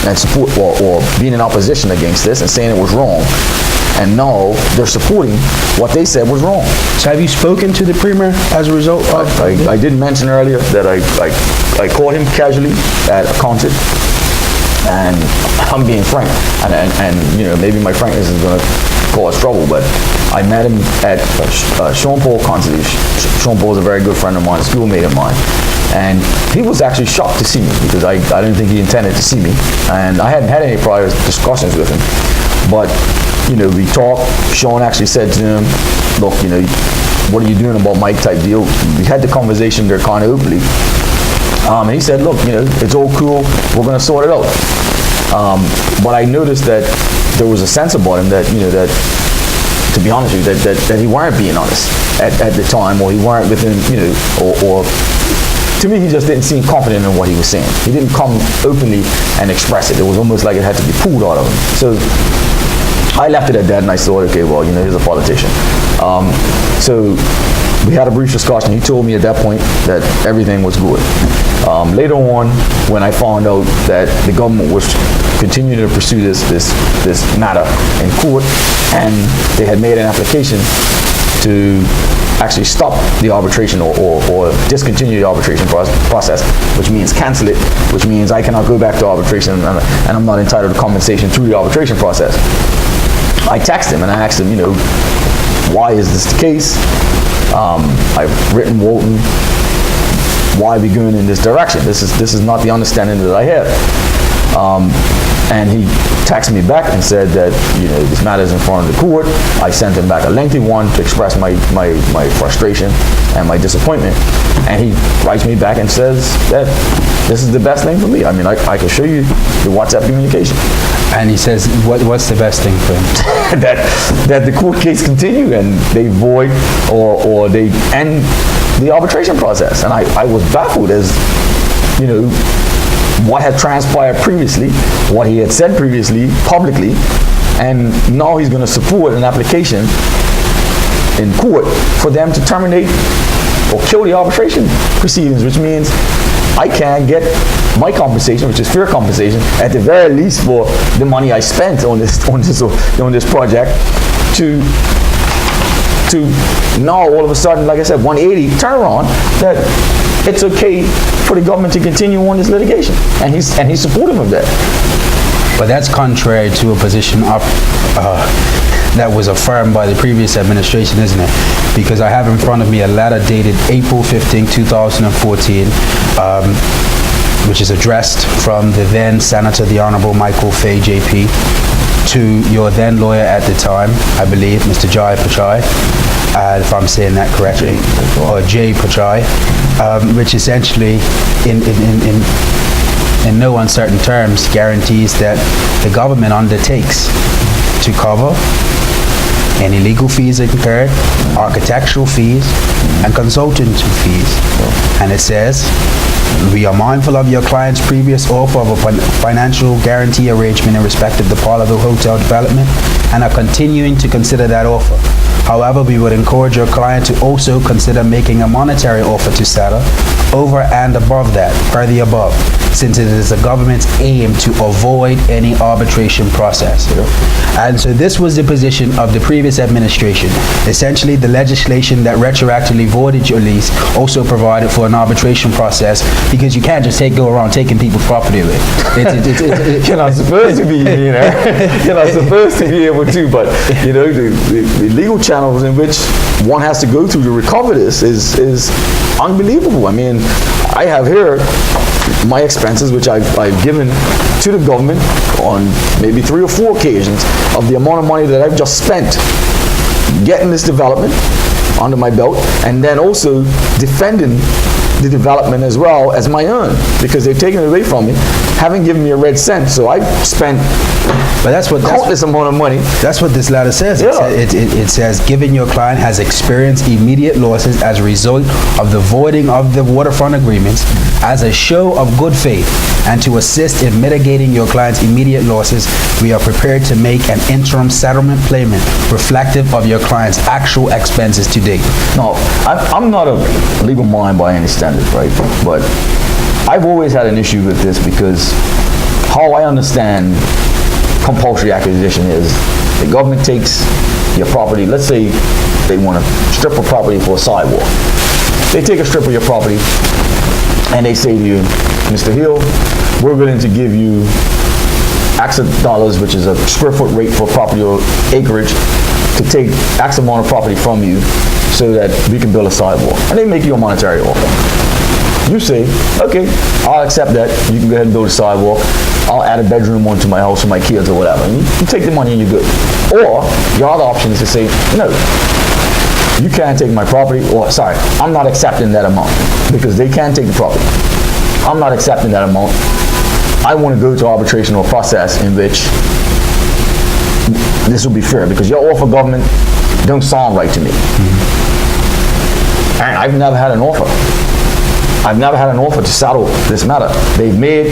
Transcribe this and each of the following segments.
and support or being in opposition against this and saying it was wrong. And now they're supporting what they said was wrong. So have you spoken to the Premier as a result of... I did mention earlier that I caught him casually at a concert, and I'm being frank, and you know, maybe my frankness is going to cause trouble, but I met him at Sean Paul concert. Sean Paul is a very good friend of mine, a schoolmate of mine, and he was actually shocked to see me because I didn't think he intended to see me, and I hadn't had any prior discussions with him, but you know, we talked. Sean actually said to him, look, you know, what are you doing about Mike type deal? We had the conversation there kind of openly. And he said, look, you know, it's all cool. We're going to sort it out. But I noticed that there was a sense about him that, you know, that, to be honest with you, that he weren't being honest at the time, or he weren't within, you know, or to me, he just didn't seem confident in what he was saying. He didn't come openly and express it. It was almost like it had to be pulled out of him. So I left it at that, and I thought, okay, well, you know, he's a politician. So we had a brief discussion. He told me at that point that everything was good. Later on, when I found out that the government was continuing to pursue this matter in court, and they had made an application to actually stop the arbitration or discontinue the arbitration process, which means cancel it, which means I cannot go back to arbitration, and I'm not entitled to compensation through the arbitration process. I texted him and I asked him, you know, why is this the case? I've written Walton, why are we going in this direction? This is not the understanding that I have. And he texted me back and said that, you know, this matter is in front of the court. I sent him back a lengthy one to express my frustration and my disappointment. And he writes me back and says that this is the best thing for me. I mean, I can show you the WhatsApp communication. And he says, what's the best thing for him? that the court case continue and they void or they end the arbitration process. And I was baffled as, you know, what had transpired previously, what he had said previously publicly, and now he's going to support an application in court for them to terminate or kill the arbitration proceedings, which means I can't get my compensation, which is fair compensation, at the very least for the money I spent on this project, to now all of a sudden, like I said, 180 turnaround that it's okay for the government to continue on this litigation, and he's supportive of that. But that's contrary to a position that was affirmed by the previous administration, isn't it? Because I have in front of me a letter dated April 15, 2014, which is addressed from the then Senator, the Honorable Michael Fay, JP, to your then lawyer at the time, I believe, Mr. Jai Pachai, if I'm saying that correctly, or Jay Pachai, which essentially, in no uncertain terms, guarantees that the government undertakes to cover any legal fees incurred, architectural fees, and consultant fees. And it says, we are mindful of your client's previous offer of a financial guarantee arrangement in respect of the Parleyville Hotel development and are continuing to consider that offer. However, we would encourage your client to also consider making a monetary offer to settle over and above that, per the above, since it is the government's aim to avoid any arbitration process. And so this was the position of the previous administration. Essentially, the legislation that retroactively voided your lease also provided for an arbitration process, because you can't just go around taking people's property away. You're not supposed to be, you know, you're not supposed to be able to, but, you know, the legal channels in which one has to go through to recover this is unbelievable. I mean, I have here my expenses, which I've given to the government on maybe 3 or 4 occasions, of the amount of money that I've just spent getting this development under my belt, and then also defending the development as well as my own, because they've taken it away from me, haven't given me a red cent. So I've spent countless amount of money. That's what this letter says. Yeah. It says, given your client has experienced immediate losses as a result of the voiding of the waterfront agreements, as a show of good faith and to assist in mitigating your client's immediate losses, we are prepared to make an interim settlement payment reflective of your client's actual expenses to date. No, I'm not a legal mind by any standard, right? But I've always had an issue with this, because how I understand compulsory acquisition is the government takes your property. Let's say they want to strip a property for a sidewalk. They take a strip of your property and they say to you, Mr. Hill, we're willing to give you X of dollars, which is a square foot rate for property or acreage, to take X amount of property from you so that we can build a sidewalk. And they make you a monetary offer. You say, okay, I'll accept that. You can go ahead and build a sidewalk. I'll add a bedroom onto my house for my kids or whatever. And you take the money and you're good. Or your other option is to say, no, you can't take my property, or sorry, I'm not accepting that amount, because they can't take the property. I'm not accepting that amount. I want to go to arbitration or process in which this will be fair, because your offer, government, don't sound right to me. And I've never had an offer. I've never had an offer to settle this matter. They've made,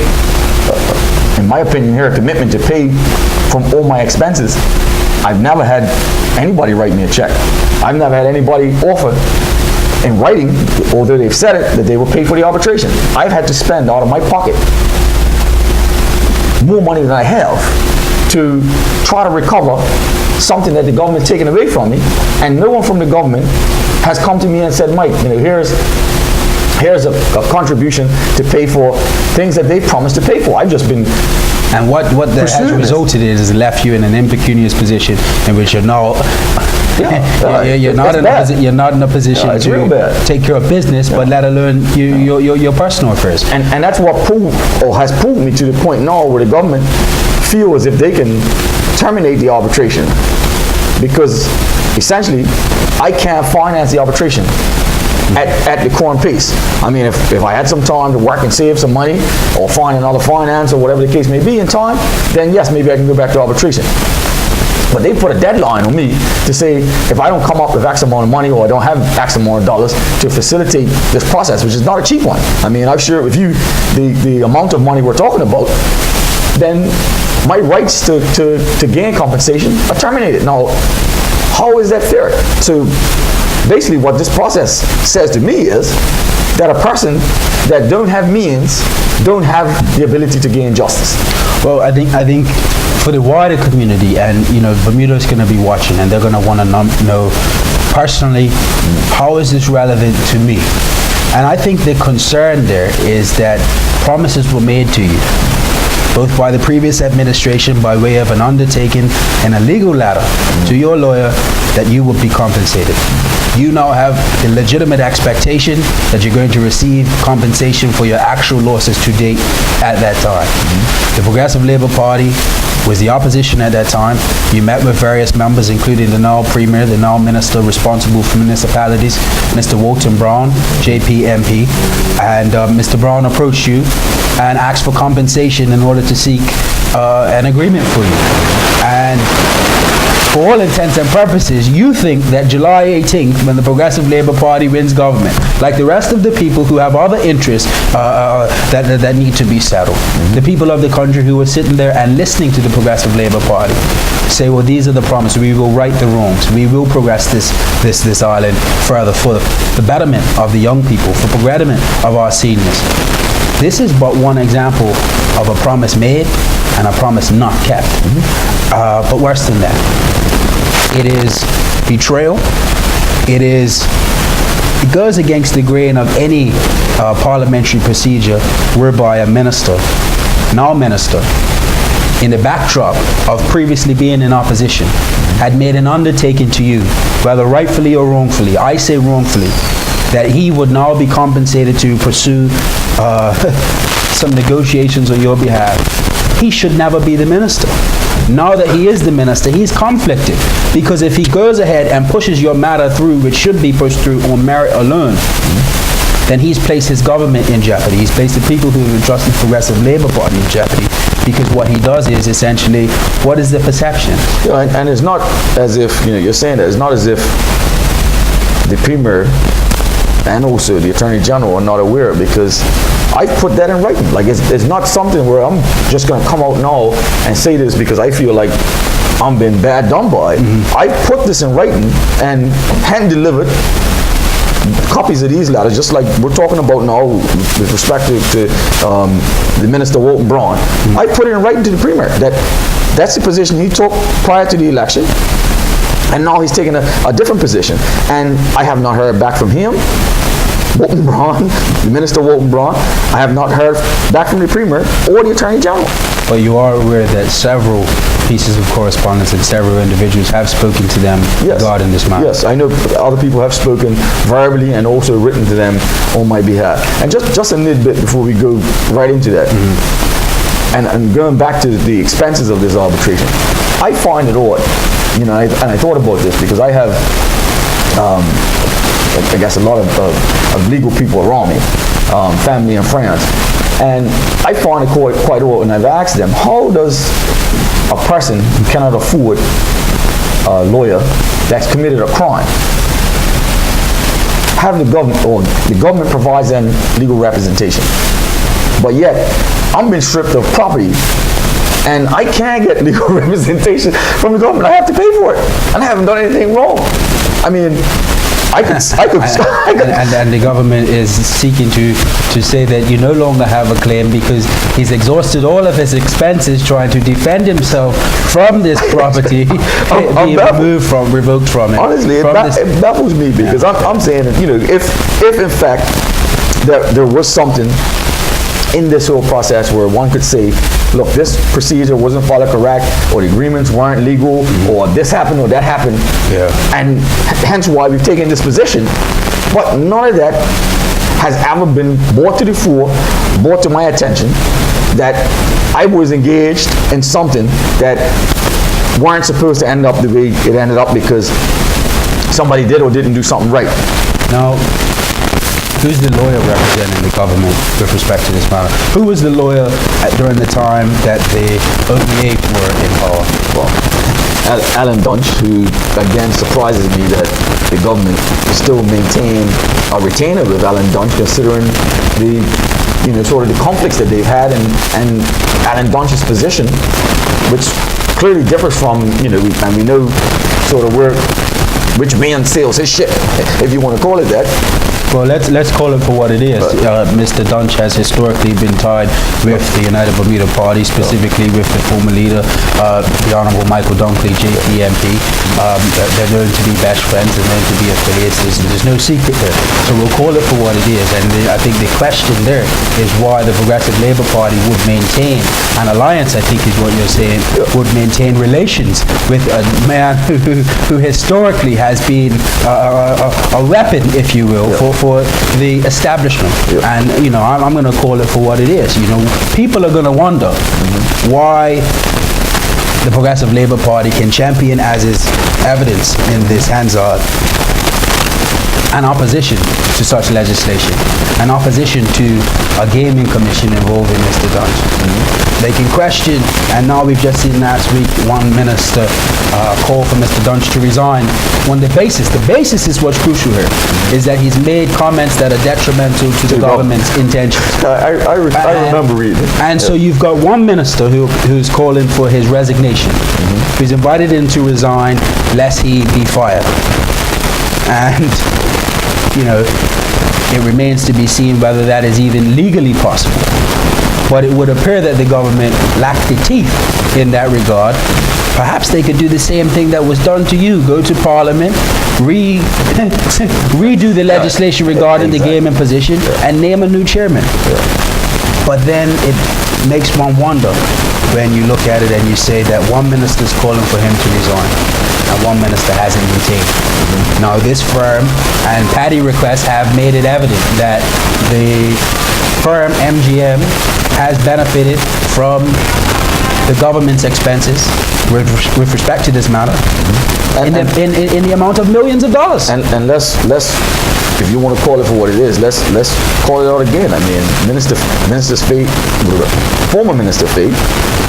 in my opinion here, a commitment to pay from all my expenses. I've never had anybody write me a check. I've never had anybody offer in writing, although they've said it, that they will pay for the arbitration. I've had to spend out of my pocket more money than I have to try to recover something that the government taken away from me, and no one from the government has come to me and said, Mike, you know, here's a contribution to pay for things that they promised to pay for. I've just been And what that has resulted in is left you in an impecunious position in which you're now you're not in a position to take care of business, but let alone your personal affairs. And that's what has pulled me to the point now where the government feels as if they can terminate the arbitration, because essentially I can't finance the arbitration at the current pace. I mean, if I had some time to work and save some money or find another finance or whatever the case may be in time, then yes, maybe I can go back to arbitration. But they put a deadline on me to say, if I don't come up with X amount of money or I don't have X amount of dollars to facilitate this process, which is not a cheap one. I mean, I've shared with you the amount of money we're talking about, then my rights to gain compensation are terminated. Now, how is that fair? So basically what this process says to me is that a person that don't have means don't have the ability to gain justice. Well, I think for the wider community, and you know, Bermuda is going to be watching, and they're going to want to know personally, how is this relevant to me? And I think the concern there is that promises were made to you, both by the previous administration by way of an undertaking and a legal letter to your lawyer that you will be compensated. You now have the legitimate expectation that you're going to receive compensation for your actual losses to date at that time. The Progressive Labour Party was the opposition at that time. You met with various members, including the now Premier, the now Minister responsible for municipalities, Mr. Walton Brown, JP MP, and Mr. Brown approached you and asked for compensation in order to seek an agreement for you. And for all intents and purposes, you think that July 18th, when the Progressive Labour Party wins government, like the rest of the people who have other interests that need to be settled, the people of the country who are sitting there and listening to the Progressive Labour Party, say, well, these are the promises. We will right the wrongs. We will progress this island further for the betterment of the young people, for the betterment of our seniors. This is but one example of a promise made and a promise not kept. But worse than that, it is betrayal. It goes against the grain of any parliamentary procedure whereby a minister, now minister, in the backdrop of previously being in opposition, had made an undertaking to you, whether rightfully or wrongfully, I say wrongfully, that he would now be compensated to pursue some negotiations on your behalf. He should never be the minister. Now that he is the minister, he's conflicted, because if he goes ahead and pushes your matter through, which should be pushed through on merit alone, then he's placed his government in jeopardy. He's placed the people who have entrusted the Progressive Labour Party in jeopardy, because what he does is essentially, what is the perception? And it's not as if, you're saying that, it's not as if the Premier and also the Attorney General are not aware, because I put that in writing. Like, it's not something where I'm just going to come out now and say this because I feel like I'm being bad done by. I put this in writing and hand delivered copies of these letters, just like we're talking about now with respect to the Minister Walton Brown. I put it in writing to the Premier that's the position he took prior to the election, and now he's taking a different position. And I have not heard back from him, Walton Brown, the Minister Walton Brown. I have not heard back from the Premier or the Attorney General. But you are aware that several pieces of correspondence and several individuals have spoken to them regarding this matter? Yes, I know other people have spoken verbally and also written to them on my behalf. And just a little bit before we go right into that, and going back to the expenses of this arbitration, I find it odd, and I thought about this because I have, I guess, a lot of legal people around me, family and friends. And I find it quite odd when I've asked them, how does a person who cannot afford a lawyer that's committed a crime have the government provides them legal representation, but yet I'm being stripped of property and I can't get legal representation from the government? I have to pay for it, and I haven't done anything wrong. I mean, and the government is seeking to say that you no longer have a claim because he's exhausted all of his expenses trying to defend himself from this property being revoked from it. Honestly, it baffles me because I'm saying that, if in fact there was something in this whole process where one could say, look, this procedure wasn't followed correct, or the agreements weren't legal, or this happened or that happened, and hence why we've taken this position. But none of that has ever been brought to the fore, brought to my attention, that I was engaged in something that weren't supposed to end up the way it ended up because somebody did or didn't do something right. Now, who's the lawyer representing the government with respect to this matter? Who was the lawyer during the time that the OVA were in power? Well, Alan Dunch, who again surprises me that the government still maintain a retainer with Alan Dunch, considering the sort of the conflicts that they've had, and Alan Dunch's position, which clearly differs from and we know sort of which man sails his ship, if you want to call it that. Well, let's call it for what it is. Mr. Dunch has historically been tied with the United Bermuda Party, specifically with the former leader, the Honourable Michael Dunkley, JP MP. They're known to be best friends and known to be affiliates. There's no secret there. So we'll call it for what it is. And I think the question there is why the Progressive Labour Party would maintain an alliance, I think is what you're saying, would maintain relations with a man who historically has been a weapon, if you will, for the establishment. And I'm going to call it for what it is. People are going to wonder why the Progressive Labour Party can champion, as is evidence in this Hansard, an opposition to such legislation, an opposition to a gaming commission involving Mr. Dunch. They can question, and now we've just seen last week one minister call for Mr. Dunch to resign on the basis is what's crucial here, is that he's made comments that are detrimental to the government's intentions. I remember reading it. And so you've got one minister who's calling for his resignation, who's invited him to resign lest he be fired. And it remains to be seen whether that is even legally possible. But it would appear that the government lacked the teeth in that regard. Perhaps they could do the same thing that was done to you. Go to Parliament, redo the legislation regarding the gaming position, and name a new chairman. But then it makes one wonder when you look at it and you say that one minister's calling for him to resign and one minister hasn't been taken. Now this firm and Paddy requests have made it evident that the firm MGM has benefited from the government's expenses with respect to this matter in the amount of millions of dollars. And let's if you want to call it for what it is, let's call it out again. I mean, Minister's Fate, former Minister Fate,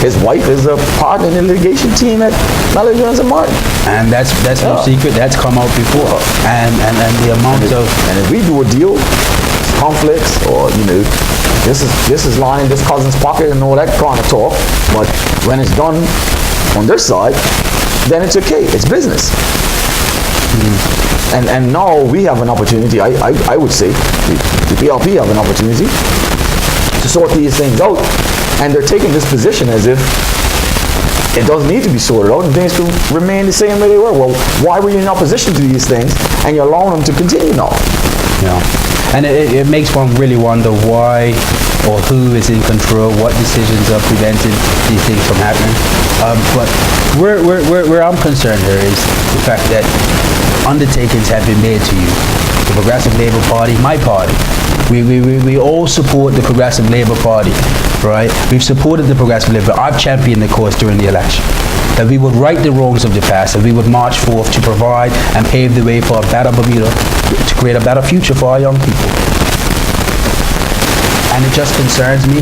his wife is a partner in the litigation team at Mallory Jones and Martin. And that's no secret. That's come out before. And the amount of... And if we do a deal, conflicts, or, this is lying in this cousin's pocket and all that kind of talk, but when it's done on their side, then it's okay. It's business. And now we have an opportunity, I would say, the PLP have an opportunity to sort these things out, and they're taking this position as if it doesn't need to be sorted out and things can remain the same way they were. Well, why were you in opposition to these things and you're allowing them to continue now? Yeah. And it makes one really wonder why or who is in control, what decisions are preventing these things from happening. But where I'm concerned here is the fact that undertakings have been made to you. The Progressive Labour Party, my party, we all support the Progressive Labour Party, right? We've supported the Progressive Labour. I've championed the cause during the election, that we would right the wrongs of the past, that we would march forth to provide and pave the way for a better Bermuda, to create a better future for our young people. And it just concerns me